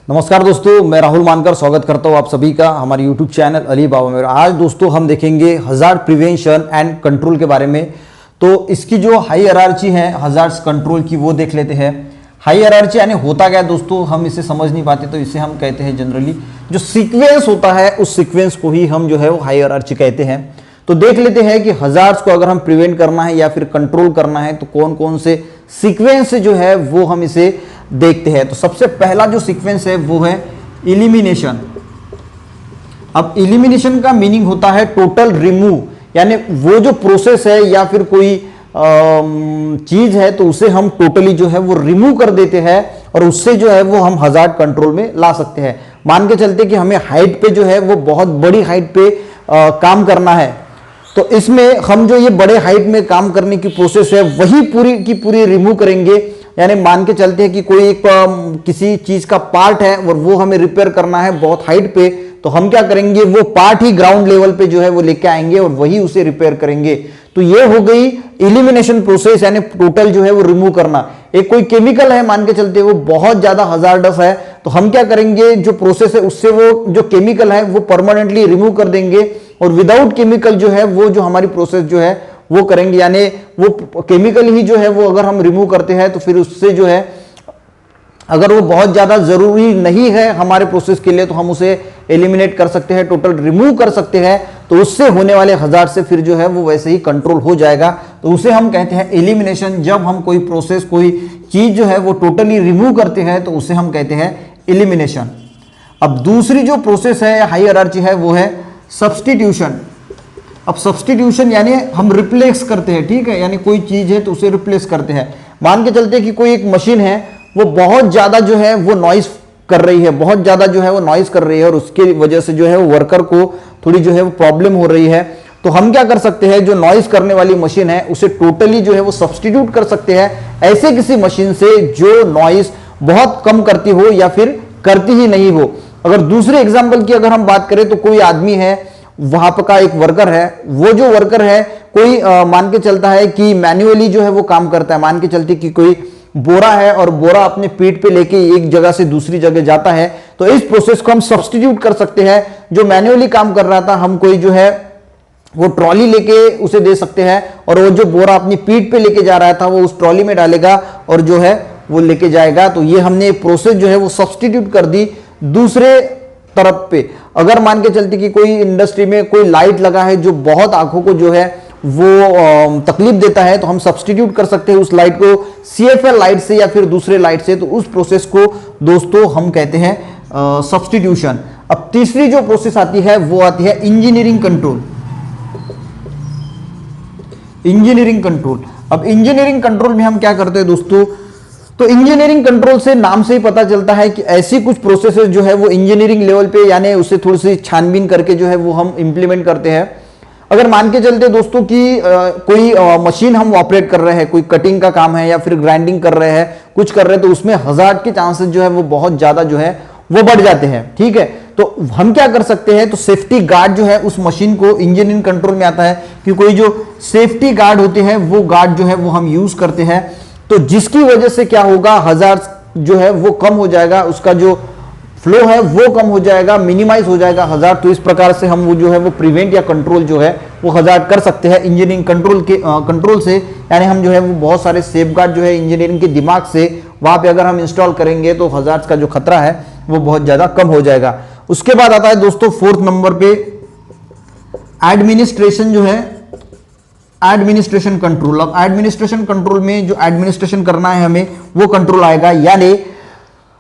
नमस्कार दोस्तों, मैं राहुल मानकर स्वागत करता हूं आप सभी का हमारे YouTube चैनल अली बाबा में। आज दोस्तों हम देखेंगे हजार्ड प्रिवेंशन एंड कंट्रोल के बारे में। तो इसकी जो हायरार्ची है हजार्ड्स कंट्रोल की वो देख लेते हैं। हायरार्ची यानी होता क्या दोस्तों, हम इसे समझ नहीं पाते तो इसे हम कहते हैं जनरली जो सीक्वेंस होता है उस सीक्वेंस को ही हम जो है वो हायरार्ची कहते हैं। तो देख लेते हैं कि हजार्ड्स को अगर हम प्रिवेंट करना है या फिर कंट्रोल करना है तो कौन कौन से सीक्वेंस जो है वो हम इसे देखते हैं। तो सबसे पहला जो सीक्वेंस है वो है इलिमिनेशन। अब इलिमिनेशन का मीनिंग होता है टोटल रिमूव, यानी वो जो प्रोसेस है या फिर कोई चीज है तो उसे हम टोटली जो है वो रिमूव कर देते हैं और उससे जो है वो हम हजार्ड कंट्रोल में ला सकते हैं। मान के चलते कि हमें हाइट पे जो है वो बहुत बड़ी हाइट पे काम करना है, तो इसमें हम जो ये बड़े हाइट में काम करने की प्रोसेस है वही पूरी की पूरी रिमूव करेंगे। यानी मान के चलते हैं कि कोई एक किसी चीज का पार्ट है और वो हमें रिपेयर करना है बहुत हाइट पे, तो हम क्या करेंगे वो पार्ट ही ग्राउंड लेवल पे जो है वो लेके आएंगे और वही उसे रिपेयर करेंगे। तो ये हो गई इलिमिनेशन प्रोसेस, यानी टोटल जो है वो रिमूव करना। एक कोई केमिकल है मान के चलते वो बहुत ज्यादा हजार्डस है, तो हम क्या करेंगे जो प्रोसेस है उससे वो जो केमिकल है वो परमानेंटली रिमूव कर देंगे और विदाउट केमिकल जो है वो जो हमारी प्रोसेस जो है वो करेंगे। यानी वो केमिकल ही जो है वो अगर हम रिमूव करते हैं तो फिर उससे जो है अगर वो बहुत ज्यादा जरूरी नहीं है हमारे प्रोसेस के लिए तो हम उसे एलिमिनेट कर सकते हैं, टोटल रिमूव कर सकते हैं। तो उससे होने वाले हजार्ड से फिर जो है वो वैसे ही कंट्रोल हो जाएगा। तो उसे हम कहते हैं एलिमिनेशन। जब हम कोई प्रोसेस कोई चीज जो है वो टोटली रिमूव करते हैं तो उसे हम कहते हैं एलिमिनेशन। अब दूसरी जो प्रोसेस है हायरार्ची है वो है सब्स्टिट्यूशन। अब सब्स्टिट्यूशन यानी हम रिप्लेस करते हैं, ठीक है, यानी कोई चीज है तो उसे रिप्लेस करते हैं। मान के चलते कि कोई एक मशीन है वो बहुत ज्यादा जो है वो नॉइस कर रही है, बहुत ज्यादा जो है वो नॉइस कर रही है और उसकी वजह से जो है वो वर्कर को थोड़ी जो है वो प्रॉब्लम हो रही है। तो हम क्या कर सकते हैं, जो नॉइस करने वाली मशीन है उसे टोटली जो है वो सब्स्टिट्यूट कर सकते हैं ऐसे किसी मशीन से जो नॉइस बहुत कम करती हो या फिर करती ही नहीं हो। अगर दूसरे एग्जाम्पल की अगर हम बात करें तो कोई आदमी है, वहां पर का एक वर्कर है, वो जो वर्कर है कोई मान के चलता है कि मैन्युअली जो है वो काम करता है। मान के चलते कि कोई बोरा है और बोरा अपने पीठ पे लेके एक जगह से दूसरी जगह जाता है, तो इस प्रोसेस को हम सब्स्टिट्यूट कर सकते हैं। जो मैन्युअली काम कर रहा था हम कोई जो है वो ट्रॉली लेके उसे दे सकते हैं और वो जो बोरा अपनी पीठ पे लेके जा रहा था वो उस ट्रॉली में डालेगा और जो है वो लेके जाएगा। तो ये हमने प्रोसेस जो है वो सब्स्टिट्यूट कर दी दूसरे तरफ पे। अगर मान के चलते कि कोई इंडस्ट्री में कोई लाइट लगा है जो बहुत आंखों को जो है वो तकलीफ देता है, तो हम सब्स्टिट्यूट कर सकते हैं उस लाइट को CFL लाइट से या फिर दूसरे लाइट से। तो उस प्रोसेस को दोस्तों हम कहते हैं सब्स्टिट्यूशन। अब तीसरी जो प्रोसेस आती है वो आती है इंजीनियरिंग कंट्रोल। इंजीनियरिंग कंट्रोल, अब इंजीनियरिंग कंट्रोल में हम क्या करते हैं दोस्तों, तो इंजीनियरिंग कंट्रोल से नाम से ही पता चलता है कि ऐसी कुछ प्रोसेसेस जो है वो इंजीनियरिंग लेवल पे यानी उसे थोड़ी सी छानबीन करके जो है वो हम इंप्लीमेंट करते हैं। अगर मान के चलते दोस्तों कि कोई मशीन हम ऑपरेट कर रहे हैं, कोई कटिंग का काम है या फिर ग्राइंडिंग कर रहे हैं, कुछ कर रहे हैं, तो उसमें हजार्ड के चांसेस जो है वो बहुत ज्यादा जो है वो बढ़ जाते हैं, ठीक है। तो हम क्या कर सकते हैं, तो सेफ्टी गार्ड जो है उस मशीन को इंजीनियरिंग कंट्रोल में आता है कि कोई जो सेफ्टी गार्ड होते हैं वो गार्ड जो है वो हम यूज करते हैं। तो जिसकी वजह से क्या होगा, हजार्ड जो है वो कम हो जाएगा, उसका जो फ्लो है वो कम हो जाएगा, मिनिमाइज हो जाएगा हजार्ड। तो इस प्रकार से हम वो जो है वो प्रिवेंट या कंट्रोल जो है वो हजार्ड कर सकते हैं इंजीनियरिंग कंट्रोल से। यानी हम जो है वो बहुत सारे सेफगार्ड जो है इंजीनियरिंग के दिमाग से वहां पे अगर हम इंस्टॉल करेंगे तो हजार्ड का जो खतरा है वो बहुत ज्यादा कम हो जाएगा। उसके बाद आता है दोस्तों फोर्थ नंबर पे एडमिनिस्ट्रेशन जो है, एडमिनिस्ट्रेशन कंट्रोल। अब एडमिनिस्ट्रेशन कंट्रोल में जो एडमिनिस्ट्रेशन करना है हमें वो कंट्रोल आएगा। यानी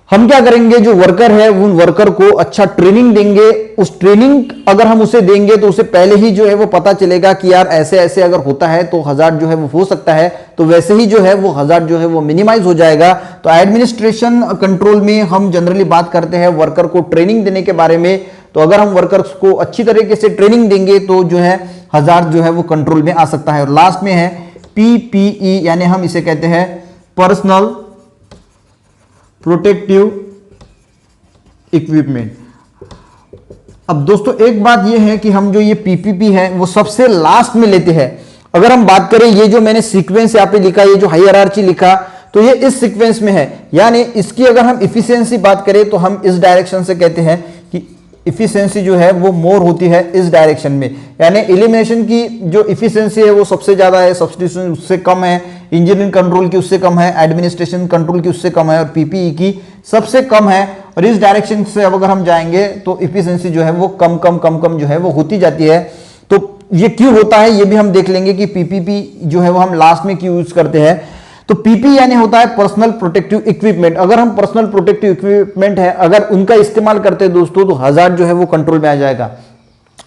हम क्या करेंगे, जो वर्कर है उन वर्कर को अच्छा ट्रेनिंग देंगे। उस ट्रेनिंग अगर हम उसे देंगे तो उसे पहले ही जो है वो पता चलेगा कि यार ऐसे ऐसे अगर होता है तो हजार्ड जो है वो हो सकता है, तो वैसे ही जो है वो हजार्ड जो है वो मिनिमाइज हो जाएगा। तो एडमिनिस्ट्रेशन कंट्रोल में हम जनरली बात करते हैं वर्कर को ट्रेनिंग देने के बारे में। तो अगर हम वर्कर्स को अच्छी तरीके से ट्रेनिंग देंगे तो जो है हजार्ड जो है वो कंट्रोल में आ सकता है। और लास्ट में है PPE, यानी हम इसे कहते हैं पर्सनल प्रोटेक्टिव इक्विपमेंट। अब दोस्तों एक बात यह है कि हम जो ये PPP है वो सबसे लास्ट में लेते हैं। अगर हम बात करें ये जो मैंने सीक्वेंस यहां पे लिखा, ये जो हायरार्ची लिखा, तो ये इस सीक्वेंस में है, यानी इसकी अगर हम इफिशियंसी बात करें तो हम इस डायरेक्शन से कहते हैं कि इफिशियंसी जो है वो मोर होती है इस डायरेक्शन में, यानी एलिमिनेशन की जो इफिशियंसी है वो सबसे ज्यादा है, सब्स्टिट्यूशन उससे कम है, इंजीनियरिंग कंट्रोल की उससे कम है, एडमिनिस्ट्रेशन कंट्रोल की उससे कम है और पीपीई की सबसे कम है। और इस डायरेक्शन से अब अगर हम जाएंगे तो इफिशियंसी जो है वो कम कम कम कम जो है वो होती जाती है। तो ये क्यों होता है ये भी हम देख लेंगे कि पीपीपी जो है वो हम लास्ट में क्यों यूज करते हैं। तो पीपी यानी होता है पर्सनल प्रोटेक्टिव इक्विपमेंट। अगर हम पर्सनल प्रोटेक्टिव इक्विपमेंट है अगर उनका इस्तेमाल करते हैं दोस्तों तो हजार्ड जो है वो कंट्रोल में आ जाएगा।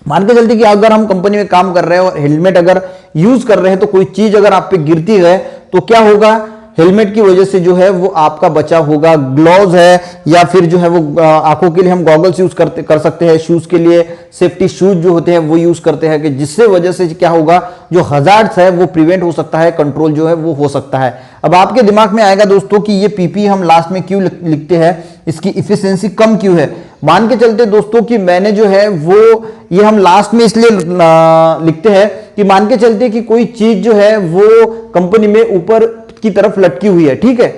मान के चलते कि अगर हम कंपनी में काम कर रहे हैं और हेलमेट अगर यूज कर रहे हैं तो कोई चीज अगर आप पे गिरती है तो क्या होगा, हेलमेट की वजह से जो है वो आपका बचाव होगा। ग्लोव्स है या फिर जो है वो आंखों के लिए हम गॉगल्स यूज कर सकते हैं, शूज के लिए सेफ्टी शूज जो होते हैं वो यूज करते हैं कि जिससे वजह से क्या होगा, जो हजार्ड्स है वो प्रिवेंट हो सकता है, कंट्रोल जो है वो हो सकता है। अब आपके दिमाग में आएगा दोस्तों कि ये पीपी हम लास्ट में क्यों लिखते हैं, इसकी इफिशियंसी कम क्यों है। मान के चलते दोस्तों कि मैंने जो है वो ये हम लास्ट में इसलिए लिखते हैं कि मान के चलते कि कोई चीज जो है वो कंपनी में ऊपर की तरफ लटकी हुई है, ठीक है।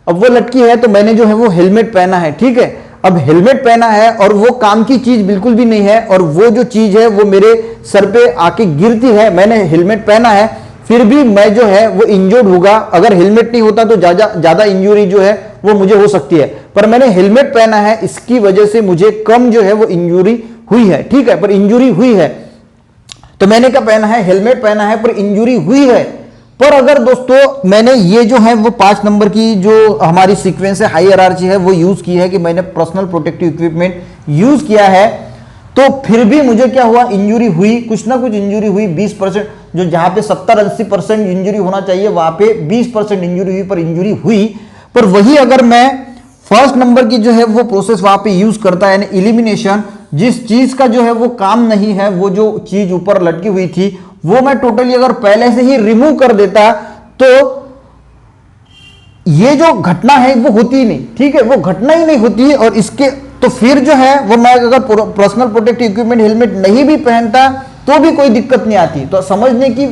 अब वो लटकी है तो मैंने जो है वो हेलमेट पहना है, ठीक है। अब हेलमेट पहना है और वो काम की चीज बिल्कुल भी नहीं है और वो जो चीज है वो मेरे सर पे आके गिरती है, मैंने हेलमेट पहना है फिर भी मैं जो है वो इंजर्ड होगा। अगर हेलमेट नहीं होता तो ज्यादा इंजरी जो है वो मुझे हो सकती है, पर मैंने हेलमेट पहना है इसकी वजह से मुझे कम जो है वो इंजरी हुई है, ठीक है। पर इंजरी हुई है तो मैंने क्या पहना है, हेलमेट पहना है पर इंजरी हुई है। पर अगर दोस्तों मैंने ये जो है वो 5 नंबर की जो हमारी सीक्वेंस है हायरार्ची है वो यूज की है कि मैंने पर्सनल प्रोटेक्टिव इक्विपमेंट यूज किया है तो फिर भी मुझे क्या हुआ, इंजरी हुई, कुछ ना कुछ इंजरी हुई। 20% जो जहां पे 70-80% इंजरी होना चाहिए वहां पे 20% इंजरी हुई, पर इंजरी हुई। पर वही अगर मैं फर्स्ट नंबर की जो है वो प्रोसेस वहां पे यूज करता है, यानी इलिमिनेशन, जिस चीज का जो है वो काम नहीं है, वो जो चीज ऊपर लटकी हुई थी वो मैं टोटली अगर पहले से ही रिमूव कर देता तो ये जो घटना है वो होती ही नहीं, ठीक है, वो घटना ही नहीं होती है। और इसके तो फिर जो है वो मैं अगर पर्सनल प्रोटेक्टिव इक्विपमेंट हेलमेट नहीं भी पहनता तो भी कोई दिक्कत नहीं आती। तो समझने की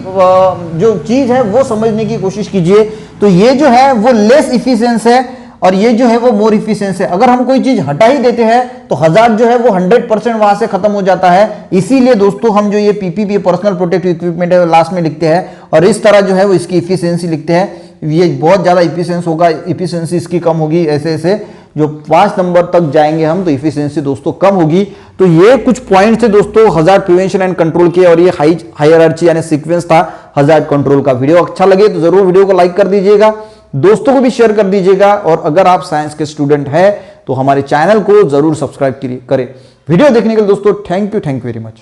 जो चीज है वो समझने की कोशिश कीजिए। तो ये जो है वो लेस इफिशिएंस है और ये जो है वो मोर इफिशिएंस है। अगर हम कोई चीज हटा ही देते हैं तो हजार्ड जो है वो 100% वहां से खत्म हो जाता है। इसीलिए दोस्तों हम जो ये पीपीपी पर्सनल प्रोटेक्टिव इक्विपमेंट है लास्ट में लिखते हैं और इस तरह जो है वो इसकी इफिशियंसी लिखते हैं। ये बहुत ज्यादा इफिशियंस होगा, इफिशियंसी इसकी कम होगी, ऐसे ऐसे जो 5 नंबर तक जाएंगे हम तो इफिशियंसी दोस्तों कम होगी। तो ये कुछ पॉइंट्स थे दोस्तों हजार्ड प्रिवेंशन एंड कंट्रोल के, और ये हायरार्ची यानी सीक्वेंस था हजार्ड कंट्रोल का। वीडियो अच्छा लगे तो जरूर वीडियो को लाइक कर दीजिएगा, दोस्तों को भी शेयर कर दीजिएगा, और अगर आप साइंस के स्टूडेंट हैं तो हमारे चैनल को जरूर सब्सक्राइब करें। वीडियो देखने के लिए दोस्तों थैंक यू वेरी मच।